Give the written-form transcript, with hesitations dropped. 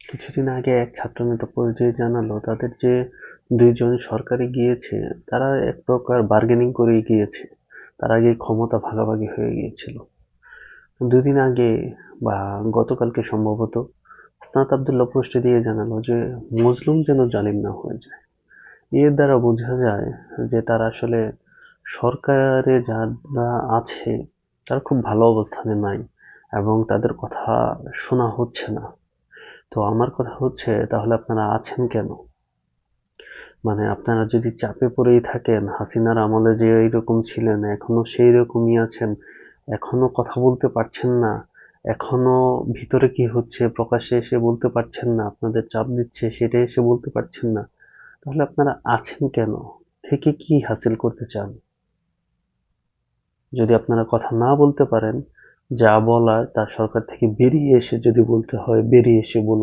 কিছুদিন আগে এক ছাত্রনেতা পরিচয় জানালো তাদের যে ২ জন সরকারে গিয়েছে তারা এক প্রকার বার্গেনিং করেই গিয়েছে। তার আগে ক্ষমতা ভাগাভাগি হয়ে গিয়েছিল। ২ দিন আগে বা গতকালকে সম্ভবত হাসনাত আব্দুল্লাহ পোস্টে দিয়ে জানালো যে মজলুম যেন জালিম না হয়ে যায়। এর দ্বারা বোঝা যায় যে তারা আসলে সরকারে যারা আছে তারা খুব ভালো অবস্থানে নাই এবং তাদের কথা শোনা হচ্ছে না। তো আমার কথা হচ্ছে তাহলে আপনারা আছেন কেন? মানে আপনারা যদি চাপে পড়েই থাকেন, হাসিনার আমলে যে এইরকম ছিলেন এখনো সেই রকমই আছেন, এখনো কথা বলতে পারছেন না, এখনো ভিতরে কি হচ্ছে প্রকাশ্যে এসে বলতে পারছেন না, আপনাদের চাপ দিচ্ছে সেটা এসে বলতে পারছেন না, তাহলে আপনারা আছেন কেন? থেকে কি হাসিল করতে চান? যদি আপনারা কথা না বলতে পারেন, যা বলার তা সরকার থেকে বেরিয়ে এসে যদি বলতে হয় বেরিয়ে এসে বলুন।